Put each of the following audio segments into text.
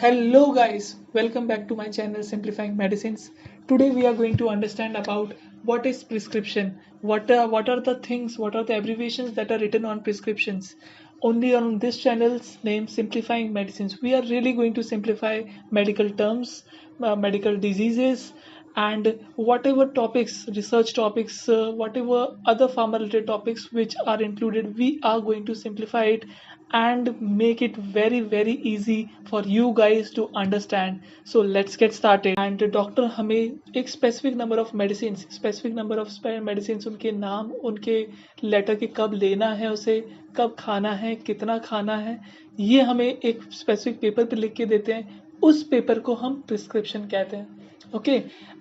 Hello guys, welcome back to my channel Simplifying Medicines. Today we are going to understand about what is prescription, what are the things, what are the abbreviations that are written on prescriptions. Only on this channel's name Simplifying Medicines, we are really going to simplify medical terms, medical diseases, and whatever topics, research topics, whatever other pharma related topics which are included, we are going to simplify it and make it very easy for you guys to understand. So let's get started. And doctor हमें एक specific number of medicine, specific number of medicine, उनके नाम, उनके letter के कब लेना है, उसे कब खाना है, कितना खाना है, ये हमें एक स्पेसिफिक पेपर पे लिख के देते हैं. उस पेपर को हम प्रिस्क्रिप्शन कहते हैं. ओके.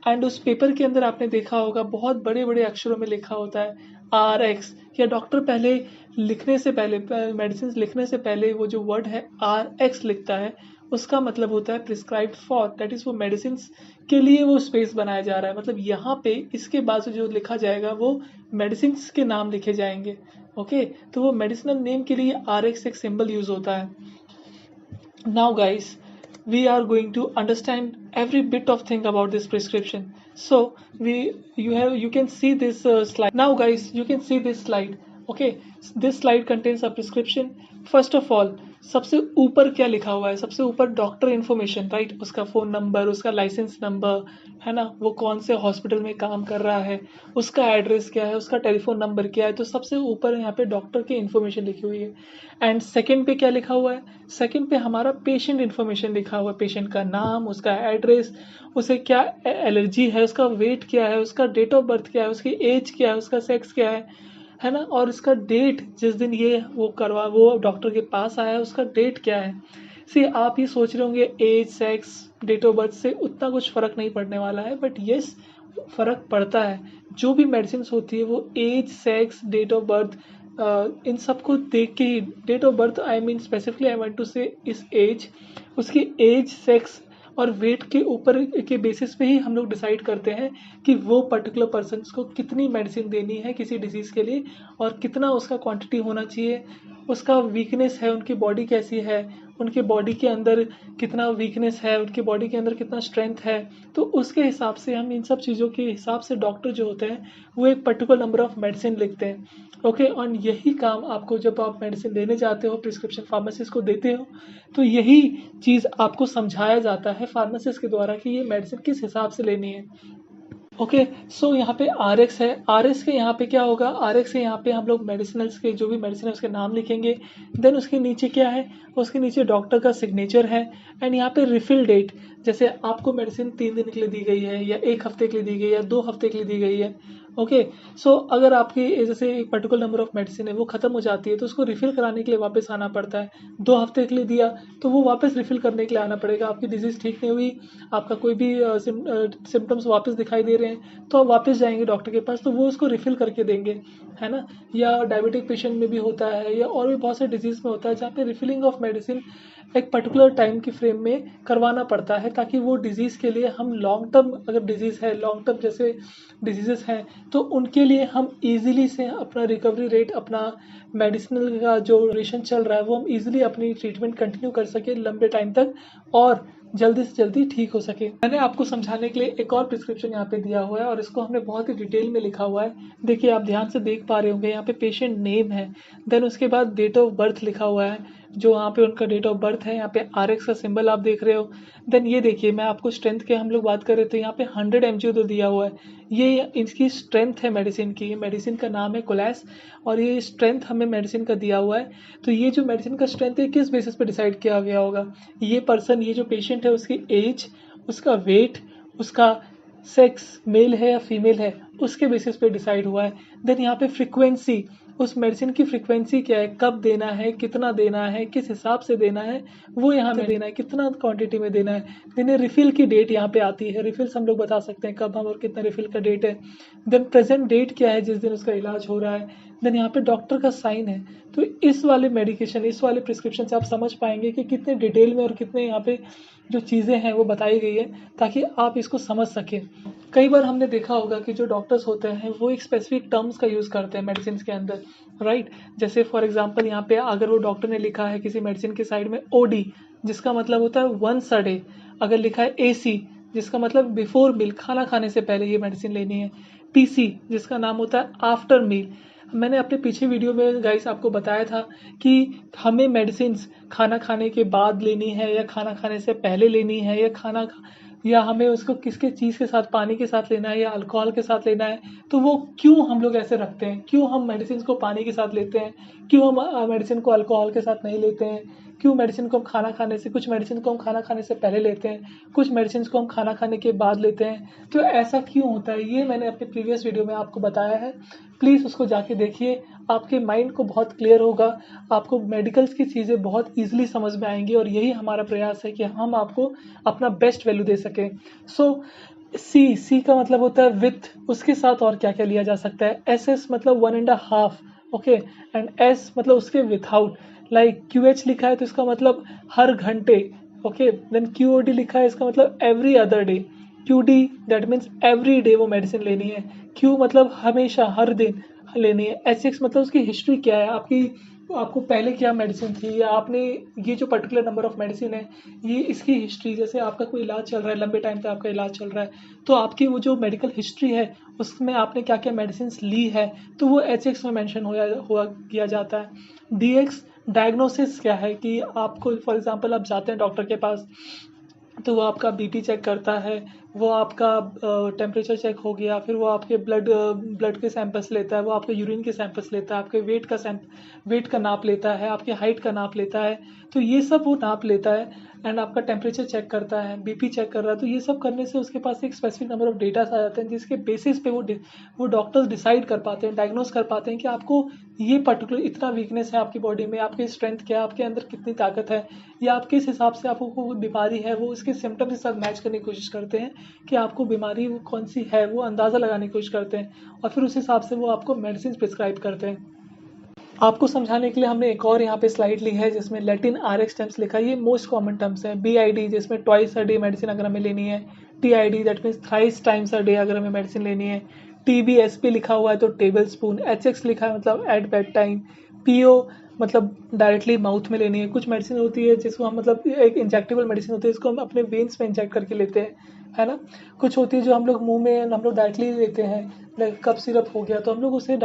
एंड उस पेपर के अंदर आपने देखा होगा बहुत बड़े बड़े अक्षरों में लिखा होता है RX. या डॉक्टर पहले लिखने से पहले, मेडिसिन लिखने से पहले वो जो वर्ड है RX लिखता है, उसका मतलब होता है प्रिस्क्राइब्ड फॉर. दैट इज वो मेडिसिन के लिए वो स्पेस बनाया जा रहा है. मतलब यहाँ पे इसके बाद से जो लिखा जाएगा वो मेडिसिन के नाम लिखे जाएंगे. ओके. तो वो मेडिसिनल नेम के लिए RX एक सिंबल यूज होता है. Now guys, we are going to understand every bit of thing about this prescription. So you can see this slide now guys. You can see this slide. Okay, this slide contains a prescription. First of all, सबसे ऊपर क्या लिखा हुआ है? सबसे ऊपर doctor information, right. उसका phone number, उसका लाइसेंस नंबर, है ना, वो कौन से हॉस्पिटल में काम कर रहा है, उसका एड्रेस क्या है, उसका टेलीफोन नंबर क्या है. तो सबसे ऊपर यहाँ पे डॉक्टर की इन्फॉर्मेशन लिखी हुई है. एंड सेकंड पे क्या लिखा हुआ है? सेकंड पे हमारा पेशेंट इन्फॉर्मेशन लिखा हुआ है. पेशेंट का नाम, उसका एड्रेस, उसे क्या एलर्जी है, उसका वेट क्या है, उसका डेट ऑफ बर्थ क्या है, उसकी एज क्या है, उसका सेक्स क्या है ना, और इसका डेट, जिस दिन ये वो डॉक्टर के पास आया है, उसका डेट क्या है. सी, आप ये सोच रहे होंगे age, sex, date of birth से उतना कुछ फ़र्क नहीं पड़ने वाला है, बट येस, फ़र्क पड़ता है. जो भी मेडिसिन होती है वो age, sex, date of birth, इन सबको देख के ही, date of birth I mean specifically I want to say इस एज, उसकी एज, सेक्स और वेट के ऊपर के बेसिस पे ही हम लोग डिसाइड करते हैं कि वो पर्टिकुलर पर्सन को कितनी मेडिसिन देनी है किसी डिजीज़ के लिए, और कितना उसका क्वांटिटी होना चाहिए, उसका वीकनेस है, उनकी बॉडी कैसी है, उनके बॉडी के अंदर कितना वीकनेस है, उनकी बॉडी के अंदर कितना स्ट्रेंथ है. तो उसके हिसाब से हम इन सब चीज़ों के हिसाब से डॉक्टर जो होते हैं वो एक पर्टिकुलर नंबर ऑफ मेडिसिन लिखते हैं. ओके. और यही काम आपको, जब आप मेडिसिन लेने जाते हो, प्रिस्क्रिप्शन फार्मासिस्ट को देते हो, तो यही चीज़ आपको समझाया जाता है फार्मासिस्ट के द्वारा कि ये मेडिसिन किस हिसाब से लेनी है. ओके. सो यहाँ पे RX है. RX के यहाँ पे क्या होगा? RX के यहाँ पे हम लोग मेडिसिनल्स के, जो भी मेडिसिन है उसके नाम लिखेंगे. देन उसके नीचे क्या है? उसके नीचे डॉक्टर का सिग्नेचर है. एंड यहाँ पे रिफिल डेट, जैसे आपको मेडिसिन 3 दिन के लिए दी गई है, या 1 हफ्ते के लिए दी गई है, या 2 हफ्ते के लिए दी गई है. ओके. सो अगर आपकी जैसे एक पर्टिकुलर नंबर ऑफ मेडिसिन है वो ख़त्म हो जाती है, तो उसको रिफ़िल कराने के लिए वापस आना पड़ता है. 2 हफ्ते के लिए दिया तो वो वापस रिफ़िल करने के लिए आना पड़ेगा. आपकी डिजीज़ ठीक नहीं हुई, आपका कोई भी सिम्टम्स वापस दिखाई दे रहे हैं, तो आप वापस जाएंगे डॉक्टर के पास, तो वो उसको रिफ़िल करके देंगे, है ना. या डायबिटिक पेशेंट में भी होता है, या और भी बहुत से डिजीज़ में होता है जहाँ पे रिफ़िलिंग ऑफ मेडिसिन एक पर्टिकुलर टाइम की फ्रेम में करवाना पड़ता है, ताकि वो डिज़ीज़ के लिए हम लॉन्ग टर्म, अगर डिज़ीज़ है लॉन्ग टर्म जैसे डिजीज़ेस हैं, तो उनके लिए हम ईज़िली से अपना रिकवरी रेट, अपना मेडिसिनल का जो ड्यूरेशन चल रहा है, वो हम ईज़िली अपनी ट्रीटमेंट कंटिन्यू कर सकें लंबे टाइम तक, और जल्दी से जल्दी ठीक हो सके. मैंने आपको समझाने के लिए एक और प्रिस्क्रिप्शन यहाँ पे दिया हुआ है, और इसको हमने बहुत ही डिटेल में लिखा हुआ है. देखिए, आप ध्यान से देख पा रहे होंगे, यहाँ पे पेशेंट नेम है, देन उसके बाद डेट ऑफ बर्थ लिखा हुआ है, जो यहाँ पे उनका डेट ऑफ बर्थ है. यहाँ पे RX का सिंबल आप देख रहे हो. देन ये देखिए, मैं आपको स्ट्रेंथ के हम लोग बात कर रहे थे, यहाँ पे 100 mg उधर दिया हुआ है. ये इसकी स्ट्रेंथ है मेडिसिन की. मेडिसिन का नाम है कोलैस, और ये स्ट्रेंथ हमें मेडिसिन का दिया हुआ है. तो ये जो मेडिसिन का स्ट्रेंथ है किस बेसिस पे डिसाइड किया गया होगा? ये पर्सन, ये जो पेशेंट है, उसकी एज, उसका वेट, उसका सेक्स, मेल है या फीमेल है, उसके बेसिस पे डिसाइड हुआ है. देन यहाँ पे फ्रीक्वेंसी, उस मेडिसिन की फ्रीक्वेंसी क्या है, कब देना है, कितना देना है, किस हिसाब से देना है, वो यहाँ में देना है, कितना क्वांटिटी में देना है. देन रिफिल की डेट यहाँ पे आती है. रिफिल्स हम लोग बता सकते हैं कब हम और कितना रिफिल का डेट है. देन प्रेजेंट डेट क्या है, जिस दिन उसका इलाज हो रहा है. देन यहाँ पे डॉक्टर का साइन है. तो इस वाले मेडिकेशन, इस वाले प्रिस्क्रिप्शन से आप समझ पाएंगे कि कितने डिटेल में और कितने यहाँ पे जो चीज़ें हैं वो बताई गई है, ताकि आप इसको समझ सकें. कई बार हमने देखा होगा कि जो डॉक्टर्स होते हैं वो एक स्पेसिफिक टर्म्स का यूज़ करते हैं मेडिसिन के अंदर, राइट. जैसे फॉर एग्जांपल यहाँ पे अगर वो डॉक्टर ने लिखा है किसी मेडिसिन के साइड में OD, जिसका मतलब होता है वंस अ डे। अगर लिखा है AC, जिसका मतलब बिफोर मील, खाना खाने से पहले ये मेडिसिन लेनी है। PC, जिसका नाम होता है आफ्टर मील। मैंने अपने पीछे वीडियो में गाइस आपको बताया था कि हमें मेडिसिन खाना खाने के बाद लेनी है या खाना खाने से पहले लेनी है, या हमें उसको किसके चीज़ के साथ, पानी के साथ लेना है या अल्कोहल के साथ लेना है। तो वो क्यों हम लोग ऐसे रखते हैं, क्यों हम मेडिसिन को पानी के साथ लेते हैं, क्यों हम मेडिसिन को अल्कोहल के साथ नहीं लेते हैं, क्यों मेडिसिन को हम खाना खाने से, कुछ मेडिसिन को हम खाना खाने से पहले लेते हैं, कुछ मेडिसिन को हम खाना खाने के बाद लेते हैं। तो ऐसा क्यों होता है, ये मैंने अपने प्रीवियस वीडियो में आपको बताया है। प्लीज़ उसको जाके देखिए, आपके माइंड को बहुत क्लियर होगा, आपको मेडिकल्स की चीज़ें बहुत ईजिली समझ में आएंगी, और यही हमारा प्रयास है कि हम आपको अपना बेस्ट वैल्यू दे सकें। सो सी का मतलब होता है विथ, उसके साथ और क्या क्या लिया जा सकता है। SS मतलब 1.5, ओके, एंड S मतलब उसके विथआउट। लाइक QH लिखा है तो इसका मतलब हर घंटे, ओके। देन QOD लिखा है, इसका मतलब every other day. QD that means every day वो मेडिसिन लेनी है। Q मतलब हमेशा, हर दिन लेनी है। HX मतलब उसकी हिस्ट्री क्या है, आपको पहले क्या मेडिसिन थी, या आपने ये जो पर्टिकुलर नंबर ऑफ मेडिसिन है, ये इसकी हिस्ट्री, जैसे आपका कोई इलाज चल रहा है, लंबे टाइम तक आपका इलाज चल रहा है, तो आपकी वो जो मेडिकल हिस्ट्री है उसमें आपने क्या क्या मेडिसिन ली है, तो वो HX में मेंशन हुआ किया जाता है। DX डायग्नोसिस क्या है, कि आपको फॉर एग्जांपल आप जाते हैं डॉक्टर के पास, तो वो आपका BP चेक करता है, वो आपका टेम्परेचर चेक हो गया, फिर वो आपके ब्लड के सैंपल्स लेता है, वो आपके यूरिन के सैंपल्स लेता है, आपके वेट का नाप लेता है, आपके हाइट का नाप लेता है। तो ये सब वो नाप लेता है, एंड आपका टेम्परेचर चेक करता है, BP चेक कर रहा है। तो ये सब करने से उसके पास एक स्पेसिफिक नंबर ऑफ डेटा आ जाते हैं, जिसके बेसिस पे वो डॉक्टर्स डिसाइड कर पाते हैं, डायग्नोस कर पाते हैं कि आपको ये पर्टिकुलर इतना वीकनेस है आपकी बॉडी में, आपकी स्ट्रेंथ क्या है, आपके अंदर कितनी ताकत है, या आप किस हिसाब से आपको कोई बीमारी है, वो इसके सिम्टम्स के साथ मैच करने की कोशिश करते हैं कि आपको बीमारी वो कौन सी है, वो अंदाज़ा लगाने की कोशिश करते हैं, और फिर उस हिसाब से वो आपको मेडिसिन प्रिस्क्राइब करते हैं। आपको समझाने के लिए हमने एक और यहाँ पे स्लाइड ली है, जिसमें लैटिन RX टर्म्स लिखा है। ये मोस्ट कॉमन टर्म्स हैं। BID, जिसमें ट्वाइस अ डे मेडिसिन अगर हमें लेनी है। TID that means thrice times a day अगर हमें मेडिसिन लेनी है। TBSP लिखा हुआ है तो टेबल स्पून। HX लिखा है मतलब एट बेड टाइम। PO मतलब डायरेक्टली माउथ में लेनी है। कुछ मेडिसिन होती है जिसको हम मतलब एक इंजेक्टेबल मेडिसिन होती है, इसको हम अपने वेन्स में इंजेक्ट करके लेते हैं, है ना। कुछ होती है जो हम लोग मुंह में हम लोग डायरेक्टली लेते हैं, लाइक कप सिरप हो गया, तो हम लोग उसे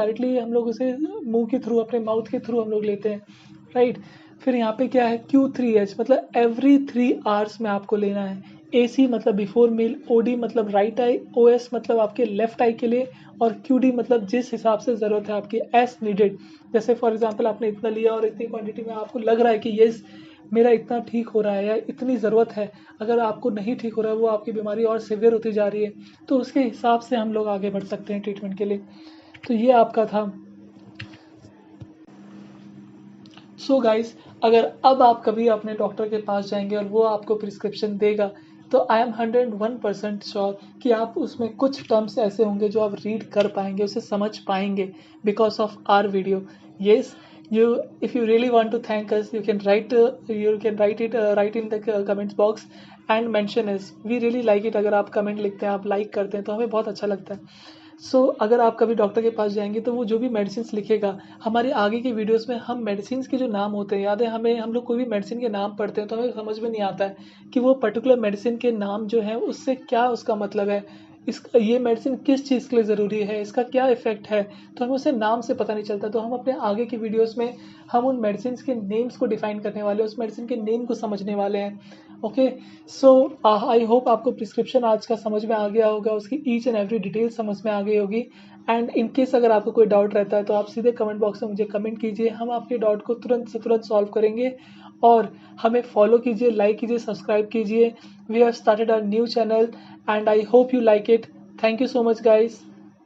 मुंह के थ्रू, अपने माउथ के थ्रू हम लोग लेते हैं, राइट। फिर यहाँ पे क्या है, Q3H मतलब एवरी 3 आवर्स में आपको लेना है। AC मतलब बिफोर मील। OD मतलब राइट आई। OS मतलब आपके लेफ्ट आई के लिए। और QD मतलब जिस हिसाब से ज़रूरत है आपकी, एस नीडेड। जैसे फॉर एग्जांपल आपने इतना लिया और इतनी क्वांटिटी में आपको लग रहा है कि ये मेरा इतना ठीक हो रहा है या इतनी ज़रूरत है, अगर आपको नहीं ठीक हो रहा है, वो आपकी बीमारी और सिवियर होती जा रही है, तो उसके हिसाब से हम लोग आगे बढ़ सकते हैं ट्रीटमेंट के लिए। तो ये आपका था। सो गाइस, अगर अब आप कभी अपने डॉक्टर के पास जाएंगे और वो आपको प्रिस्क्रिप्शन देगा, तो आई एम 101% श्योर कि आप उसमें कुछ टर्म्स ऐसे होंगे जो आप रीड कर पाएंगे, उसे समझ पाएंगे, because of our video. Yes, you if you really want to thank us, write in the comments box and mention us. We really like it। अगर आप कमेंट लिखते हैं, आप लाइक करते हैं, तो हमें बहुत अच्छा लगता है। अगर आप कभी डॉक्टर के पास जाएंगे, तो वो जो भी मेडिसिन लिखेगा, हमारे आगे की वीडियोस में हम मेडिसिन के जो नाम होते हैं, याद है हमें, हम लोग कोई भी मेडिसिन के नाम पढ़ते हैं तो हमें समझ में नहीं आता है कि वो पर्टिकुलर मेडिसिन के नाम जो है उससे क्या उसका मतलब है, ये मेडिसिन किस चीज़ के लिए ज़रूरी है, इसका क्या इफेक्ट है, तो हमें उसे नाम से पता नहीं चलता। तो हम अपने आगे की वीडियोस में हम उन मेडिसिन के नेम्स को डिफाइन करने वाले हैं, उस मेडिसिन के नेम को समझने वाले हैं। ओके, सो आई होप आपको प्रिस्क्रिप्शन आज का समझ में आ गया होगा, उसकी ईच एंड एवरी डिटेल समझ में आ गई होगी। एंड इन केस अगर आपको कोई डाउट रहता है, तो आप सीधे कमेंट बॉक्स में मुझे कमेंट कीजिए, हम आपके डाउट को तुरंत से तुरंत सॉल्व करेंगे। और हमें फॉलो कीजिए, लाइक कीजिए, सब्सक्राइब कीजिए। We have started our new channel and I hope you like it. Thank you so much guys.